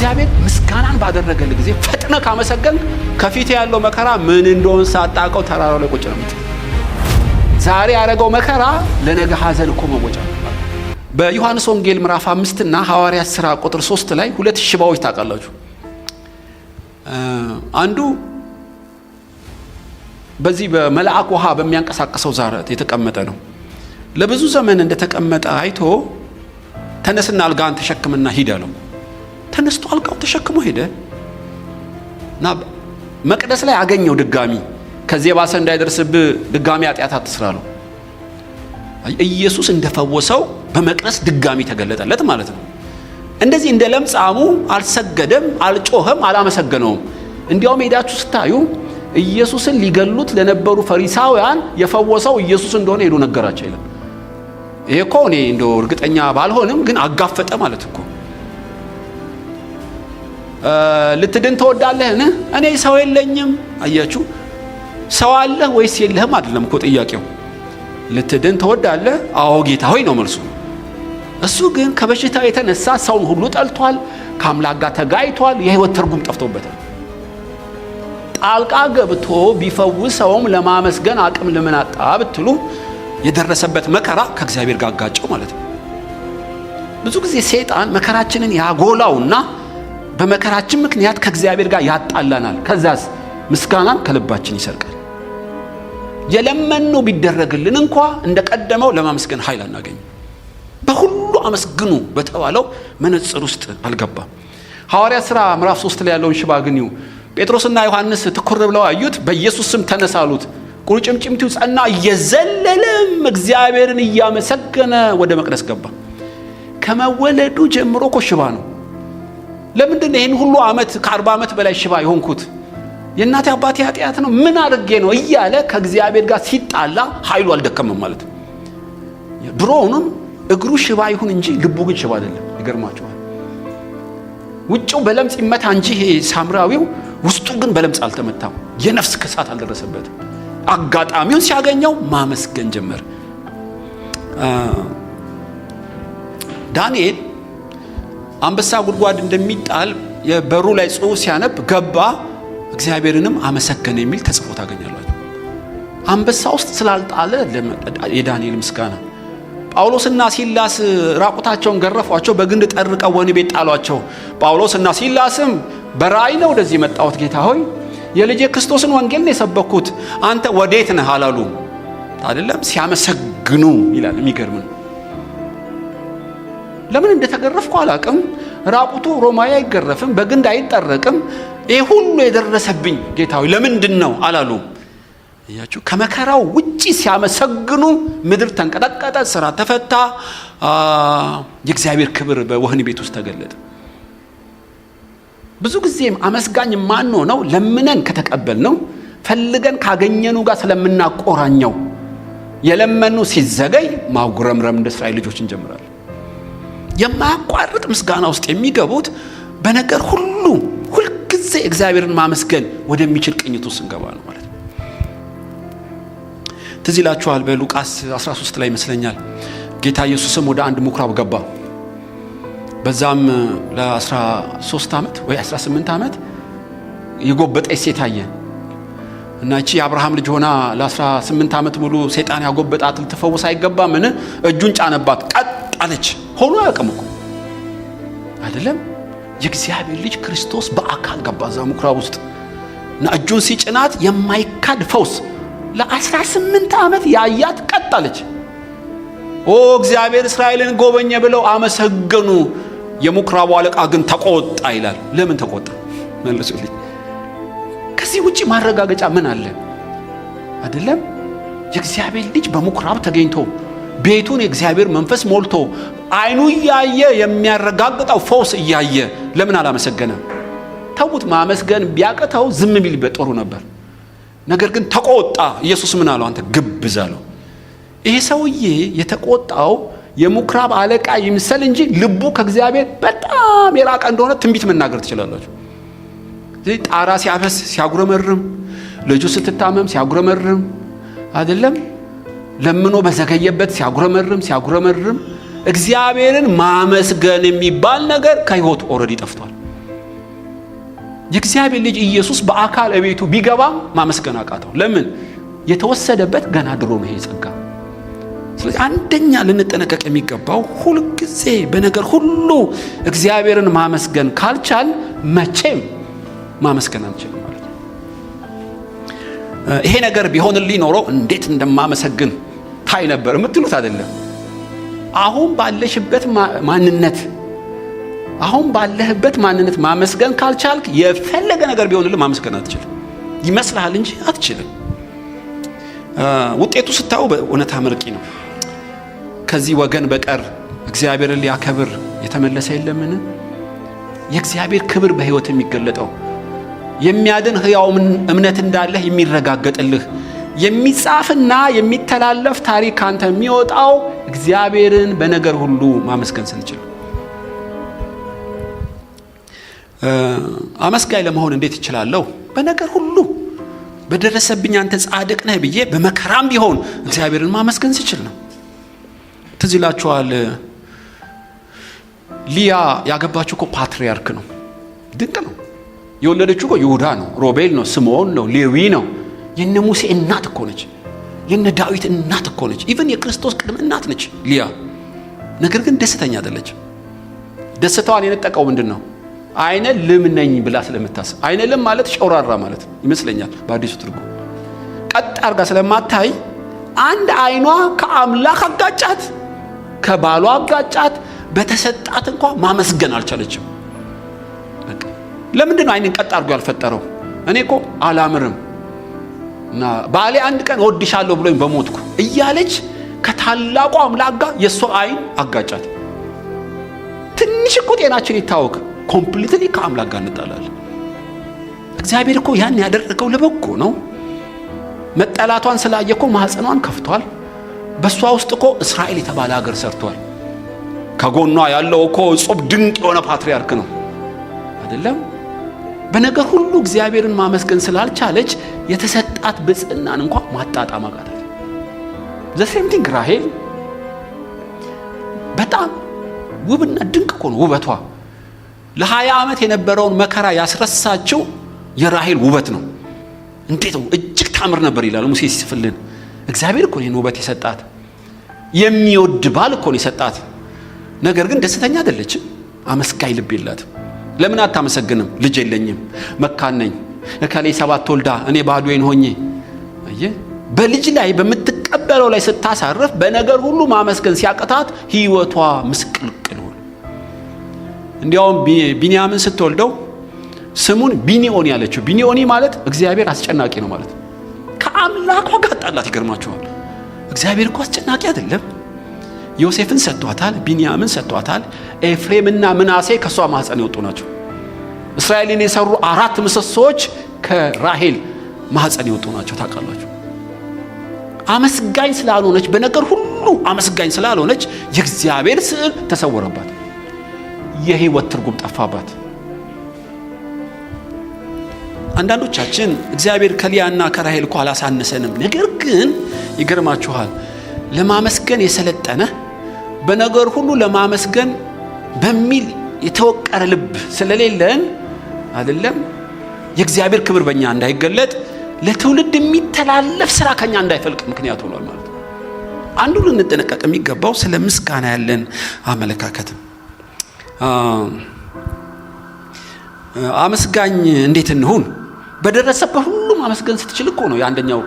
ለእግዚአብሔር ምስጋናን ባደረገል ጊዜ ፈጥነ ካመሰገን ከፊት ያለው መከራ ምን እንደሆነ ሳጣቀው ተራራው ላይ ቁጭ ነው። ዛሬ ያረጋው መከራ ለነገ ሐዘን እኮ መሞጫ ነው። በዮሐንስ ወንጌል ምዕራፍ 5 እና ሐዋርያት ሥራ ቁጥር 3 ላይ ሁለት ሽባዎች ታውቃላችሁ። አንዱ በዚህ በመልአክ ውሃ በሚያንቀሳቅሰው ዛረት የተቀመጠ ነው። ለብዙ ዘመን እንደተቀመጠ አይቶ ተነስና አልጋን ተሸክምና ሂድ አለው። ተነስቶ አልጋውን ተሸክሞ ሄደ እና መቅደስ ላይ አገኘው። ድጋሚ ከዚህ ባሰ እንዳይደርስብህ ድጋሚ ኃጢአት አትስራ አለው። ኢየሱስ እንደፈወሰው በመቅደስ ድጋሚ ተገለጠለት ማለት ነው። እንደዚህ እንደ ለምጻሙ አልሰገደም፣ አልጮህም፣ አላመሰገነውም። እንዲያውም ሄዳችሁ ስታዩ ኢየሱስን ሊገሉት ለነበሩ ፈሪሳውያን የፈወሰው ኢየሱስ እንደሆነ ሄዶ ነገራቸው ይላል። ይሄ እኮ እኔ እንደው እርግጠኛ ባልሆንም ግን አጋፈጠ ማለት እኮ። ልትድን ትወዳለህን? እኔ ሰው የለኝም። አያችሁ፣ ሰው አለህ ወይስ የለህም አይደለም እኮ ጥያቄው። ልትድን ትወዳለህ? አዎ ጌታ ሆይ ነው መልሱ። እሱ ግን ከበሽታው የተነሳ ሰውን ሁሉ ጠልቷል፣ ከአምላክ ጋር ተጋይቷል፣ የህይወት ትርጉም ጠፍቶበታል። ጣልቃ ገብቶ ቢፈውሰውም ለማመስገን አቅም ለምን አጣ ብትሉ የደረሰበት መከራ ከእግዚአብሔር ጋር አጋጨው ማለት ነው። ብዙ ጊዜ ሰይጣን መከራችንን ያጎላውና በመከራችን ምክንያት ከእግዚአብሔር ጋር ያጣላናል። ከዛስ ምስጋናን ከልባችን ይሰርቃል። የለመነው ቢደረግልን እንኳ እንደቀደመው ለማመስገን ኃይል አናገኝም። በሁሉ አመስግኑ በተባለው መነጽር ውስጥ አልገባም። ሐዋርያት ሥራ ምዕራፍ 3 ላይ ያለውን ሽባ ግን ጴጥሮስና ዮሐንስ ትኩር ብለው አዩት። በኢየሱስ ስም ተነሳሉት። ቁርጭምጭሚቱ ጸና፣ እየዘለለም እግዚአብሔርን እያመሰገነ ወደ መቅደስ ገባ። ከመወለዱ ጀምሮ እኮ ሽባ ነው። ለምንድን ነው ይህን ሁሉ ዓመት ከ40 ዓመት በላይ ሽባ የሆንኩት? የእናቴ አባቴ ኃጢአት ነው፣ ምን አድርጌ ነው እያለ ከእግዚአብሔር ጋር ሲጣላ ኃይሉ አልደከመም ማለት ነው። ድሮውንም እግሩ ሽባ ይሁን እንጂ ልቡ ግን ሽባ አይደለም። ይገርማቸዋል። ውጭው በለምጽ ይመታ እንጂ ይሄ ሳምራዊው ውስጡ ግን በለምጽ አልተመታም። የነፍስ ክሳት አልደረሰበትም። አጋጣሚውን ሲያገኘው ማመስገን ጀመር። ዳንኤል አንበሳ ጉድጓድ እንደሚጣል የበሩ ላይ ጽሑፍ ሲያነብ ገባ፣ እግዚአብሔርንም አመሰገነ የሚል ተጽፎ ታገኛላችሁ። አንበሳ ውስጥ ስላልጣለ የዳንኤል ምስጋና። ጳውሎስና ሲላስ ራቁታቸውን ገረፏቸው፣ በግንድ ጠርቀው ወህኒ ቤት ጣሏቸው። ጳውሎስና ሲላስም በራእይ ነው ወደዚህ የመጣሁት ጌታ ሆይ የልጄ ክርስቶስን ወንጌል ነው የሰበኩት፣ አንተ ወዴት ነህ አላሉ አይደለም። ሲያመሰግኑ ይላል። የሚገርም ነው። ለምን እንደተገረፍኩ አላቅም። ራቁቱ ሮማዊ አይገረፍም፣ በግንድ አይጠረቅም። ይሄ ሁሉ የደረሰብኝ ጌታ ሆይ ለምንድን ነው አላሉ። እያችሁ ከመከራው ውጪ ሲያመሰግኑ ምድር ተንቀጠቀጠ፣ ስራ ተፈታ፣ የእግዚአብሔር ክብር በወህኒ ቤት ውስጥ ተገለጠ። ብዙ ጊዜም አመስጋኝ ማን ነው? ለምነን ከተቀበል ነው፣ ፈልገን ካገኘኑ ጋር ስለምናቆራኘው። የለመኑ ሲዘገይ ማጉረምረም እንደ እስራኤል ልጆች እንጀምራለን። የማያቋርጥ ምስጋና ውስጥ የሚገቡት በነገር ሁሉ ሁልጊዜ እግዚአብሔርን ማመስገን ወደሚችል ቅኝት ውስጥ እንገባ ነው ማለት ነው። ትዝ ይላችኋል በሉቃስ 13 ላይ ይመስለኛል ጌታ ኢየሱስም ወደ አንድ ምኩራብ ገባ። በዛም ለ13 ዓመት ወይ 18 ዓመት የጎበጠች ሴት አየ እና እቺ የአብርሃም ልጅ ሆና ለ18 ዓመት ሙሉ ሰይጣን ያጎበጣት ልትፈወስ አይገባምን? እጁን ጫነባት፣ ቀጥ አለች። ሆኖ ያቀም እኮ አይደለም። የእግዚአብሔር ልጅ ክርስቶስ በአካል ገባ እዛ ምኩራብ ውስጥ እና እጁን ሲጭናት የማይካድ ፈውስ ለ18 ዓመት ያያት ቀጥ አለች። ኦ እግዚአብሔር እስራኤልን ጎበኘ ብለው አመሰገኑ። የምኩራቡ አለቃ ግን ተቆጣ ይላል። ለምን ተቆጣ? መልሱልኝ። ከዚህ ውጪ ማረጋገጫ ምን አለ? አይደለም የእግዚአብሔር ልጅ በምኩራብ ተገኝቶ ቤቱን የእግዚአብሔር መንፈስ ሞልቶ አይኑ እያየ የሚያረጋግጠው ፈውስ እያየ ለምን አላመሰገነም? ተውት። ማመስገን ቢያቅተው ዝም ቢል በጥሩ ነበር። ነገር ግን ተቆጣ። ኢየሱስ ምን አለው? አንተ ግብዝ አለው። ይሄ ሰውዬ የተቆጣው የምኩራብ አለቃ ይምሰል እንጂ ልቡ ከእግዚአብሔር በጣም የራቀ እንደሆነ ትንቢት መናገር ትችላላችሁ። ጣራ ሲያፈስ ሲያጉረመርም፣ ልጁ ስትታመም ሲያጉረመርም፣ አይደለም ለምኖ በዘገየበት ሲያጉረመርም እግዚአብሔርን ማመስገን የሚባል ነገር ከህይወት ኦልሬዲ ጠፍቷል። የእግዚአብሔር ልጅ ኢየሱስ በአካል እቤቱ ቢገባም ማመስገን አቃተው። ለምን? የተወሰደበት ገና ድሮ ነው ይሄ ጸጋ። ስለዚህ አንደኛ ልንጠነቀቅ የሚገባው ሁልጊዜ በነገር ሁሉ እግዚአብሔርን ማመስገን ካልቻል መቼም ማመስገን አንችልም ማለት ነው። ይሄ ነገር ቢሆንልኝ ኖሮ እንዴት እንደማመሰግን ታይ ነበር የምትሉት አይደለም። አሁን ባለህበት ማንነት ማመስገን ካልቻልክ የፈለገ ነገር ቢሆንልህ ማመስገን አትችልም። ይመስልሃል እንጂ አትችልም። ውጤቱ ስታዩ በእውነት አመርቂ ነው። ከዚህ ወገን በቀር እግዚአብሔርን ሊያከብር የተመለሰ የለምን? የእግዚአብሔር ክብር በሕይወት የሚገለጠው የሚያድን ሕያው እምነት እንዳለህ የሚረጋገጥልህ የሚጻፍና የሚተላለፍ ታሪክ ካንተ የሚወጣው እግዚአብሔርን በነገር ሁሉ ማመስገን ስንችል። አመስጋኝ ለመሆን እንዴት እችላለሁ? በነገር ሁሉ በደረሰብኝ አንተ ጻድቅ ነህ ብዬ በመከራም ቢሆን እግዚአብሔርን ማመስገን ስችል ነው። ትዝ ይላችኋል፣ ሊያ ያገባችው እኮ ፓትሪያርክ ነው። ድንቅ ነው። የወለደችው እኮ ይሁዳ ነው፣ ሮቤል ነው፣ ስምዖን ነው፣ ሌዊ ነው። የነ ሙሴ እናት እኮ ነች። የነ ዳዊት እናት እኮ ነች። ኢቭን የክርስቶስ ቅድመ እናት ነች ሊያ። ነገር ግን ደስተኛ አይደለች። ደስታዋን የነጠቀው ምንድነው? አይነ ልም ነኝ ብላ ስለምታስብ። አይነ ልም ማለት ሾራራ ማለት ይመስለኛል በአዲሱ ትርጉም። ቀጥ አርጋ ስለማታይ አንድ አይኗ ከአምላክ አጋጫት፣ ከባሏ አጋጫት። በተሰጣት እንኳን ማመስገን አልቻለችም። በቃ ለምንድነው አይንን ቀጥ አርጎ ያልፈጠረው? እኔ እኮ አላምርም እና ባሌ አንድ ቀን ወድሻለሁ ብሎኝ በሞትኩ እያለች ከታላቁ አምላክ ጋር የሷ አይን አጋጫት። ትንሽ እኮ ጤናችን ይታወቅ ኮምፕሊትሊ ከአምላክ ጋር እንጣላለን። እግዚአብሔር እኮ ያን ያደረገው ለበጎ ነው። መጠላቷን ስላየ እኮ ማህፀኗን ከፍቷል። በሷ ውስጥ እኮ እስራኤል የተባለ ሀገር ሰርቷል። ከጎኗ ያለው እኮ እጹብ ድንቅ የሆነ ፓትሪያርክ ነው አይደለም? በነገር ሁሉ እግዚአብሔርን ማመስገን ስላልቻለች የተሰጣት ብጽዕናን እንኳን ማጣጣም አቃታት። ዘሴምቲንግ ራሄል በጣም ውብና ድንቅ እኮ ነው ውበቷ። ለ20 ዓመት የነበረውን መከራ ያስረሳችው የራሄል ውበት ነው። እንዴት ነው እጅግ ታምር ነበር ይላል ሙሴ ሲጽፍልን። እግዚአብሔር እኮ ነው ውበት የሰጣት። የሚወድ ባል እኮ ነው የሰጣት። ነገር ግን ደስተኛ አይደለችም። አመስጋኝ ልብ የላትም። ለምን አታመሰግንም? ልጅ የለኝም፣ መካን ነኝ፣ እከሌ 7 ወልዳ እኔ ባዶዬን ሆኜ። አየህ፣ በልጅ ላይ በምትቀበለው ላይ ስታሳርፍ በነገር ሁሉ ማመስገን ሲያቀታት ህይወቷ ምስቅልቅል ሆነ። እንዲያውም ቢንያምን ስትወልደው ስሙን ቢኒኦኒ ያለችው። ቢኒኦኒ ማለት እግዚአብሔር አስጨናቂ ነው ማለት ነው። ከአምላኳ ጋር ጣላት። ይገርማችኋል። እግዚአብሔር እኮ አስጨናቂ አይደለም። ዮሴፍን ሰጥቷታል፣ ቢንያምን ሰጥቷታል። ኤፍሬምና ምናሴ ከሷ ማህፀን የወጡ ናቸው። እስራኤልን የሰሩ 4 ምሰሶች ከራሄል ማህፀን የወጡ ናቸው። ታውቃላችሁ። አመስጋኝ ስላልሆነች፣ በነገር ሁሉ አመስጋኝ ስላልሆነች የእግዚአብሔር ስዕል ተሰወረባት። የህይወት ትርጉም ጠፋባት። አንዳንዶቻችን እግዚአብሔር ከሊያና ከራሄል እኮ አላሳነሰንም። ነገር ግን ይገርማችኋል፣ ለማመስገን የሰለጠነ በነገር ሁሉ ለማመስገን በሚል የተወቀረ ልብ ስለሌለን አይደለም የእግዚአብሔር ክብር በእኛ እንዳይገለጥ ለትውልድ የሚተላለፍ ስራ ከኛ እንዳይፈልቅ ምክንያት ሆኗል ማለት ነው። አንዱ ልንጠነቀቅ የሚገባው ስለ ምስጋና ያለን አመለካከት። አመስጋኝ እንዴት እንሁን? በደረሰበት ሁሉ ማመስገን ስትችል እኮ ነው አንደኛው።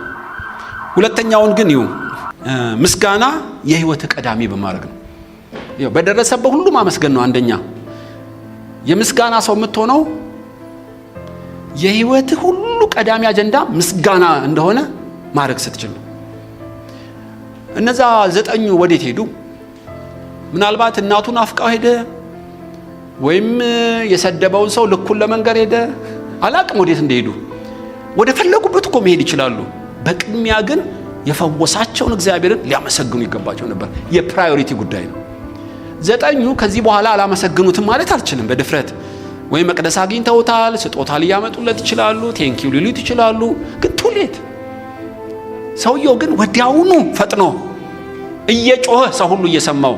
ሁለተኛውን ግን ምስጋና የህይወት ቀዳሚ በማድረግ ነው። በደረሰበት ሁሉ ማመስገን ነው አንደኛ። የምስጋና ሰው የምትሆነው የህይወት ሁሉ ቀዳሚ አጀንዳ ምስጋና እንደሆነ ማድረግ ስትችል ነው። እነዛ 9 ወዴት ሄዱ? ምናልባት እናቱን አፍቃው ሄደ፣ ወይም የሰደበውን ሰው ልኩን ለመንገር ሄደ። አላቅም ወዴት እንደሄዱ። ወደ ፈለጉበት እኮ መሄድ ይችላሉ። በቅድሚያ ግን የፈወሳቸውን እግዚአብሔርን ሊያመሰግኑ ይገባቸው ነበር። የፕራዮሪቲ ጉዳይ ነው። 9 ከዚህ በኋላ አላመሰግኑትም ማለት አልችልም በድፍረት። ወይ መቅደስ አግኝተውታል፣ ስጦታ ሊያመጡለት ይችላሉ፣ ቴንኪው ሊሉት ይችላሉ። ግን ቱሌት ሰውየው ግን ወዲያውኑ ፈጥኖ እየጮኸ ሰው ሁሉ እየሰማው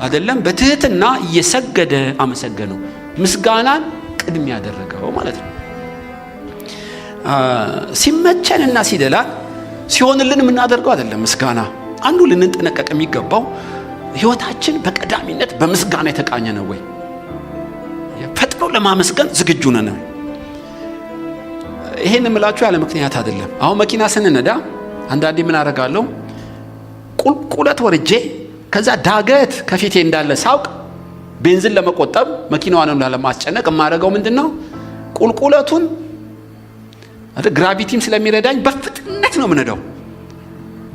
አይደለም፣ በትህትና እየሰገደ አመሰገነው። ምስጋናን ቅድሚያ ያደረገው ማለት ነው። ሲመቸንና ሲደላን ሲሆንልን የምናደርገው አይደለም። ምስጋና አንዱ ልንጠነቀቅ የሚገባው ህይወታችን በቀዳሚነት በምስጋና የተቃኘ ነው ወይ? ፈጥኖ ለማመስገን ዝግጁ ነን? ይሄን እምላችሁ ያለ ምክንያት አይደለም። አሁን መኪና ስንነዳ አንዳንዴ ምን አደርጋለሁ? ቁልቁለት ወርጄ ከዛ ዳገት ከፊቴ እንዳለ ሳውቅ ቤንዚን ለመቆጠብ መኪናዋንም ላለማስጨነቅ የማደርገው ምንድነው? ቁልቁለቱን ግራቪቲም ስለሚረዳኝ በፍጥነት ነው የምነዳው።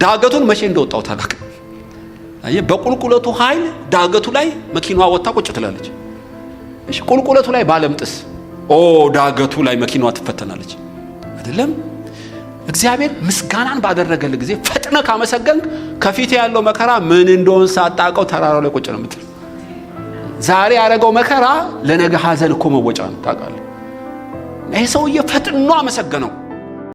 ዳገቱን መቼ እንደወጣው ታላቅ በቁልቁለቱ ኃይል ዳገቱ ላይ መኪናዋ ወጣ ቁጭ ትላለች። እሺ ቁልቁለቱ ላይ ባለምጥስ ዳገቱ ላይ መኪናዋ ትፈተናለች አይደለም? እግዚአብሔር ምስጋናን ባደረገልህ ጊዜ ፈጥነ ካመሰገንክ ከፊት ያለው መከራ ምን እንደሆነ ሳጣቀው ተራራው ላይ ቁጭ ነው የምትል። ዛሬ ያረጋው መከራ ለነገ ሐዘን እኮ መወጫ ነው ታውቃለህ። ይሄ ሰውዬ ፈጥኖ አመሰገነው።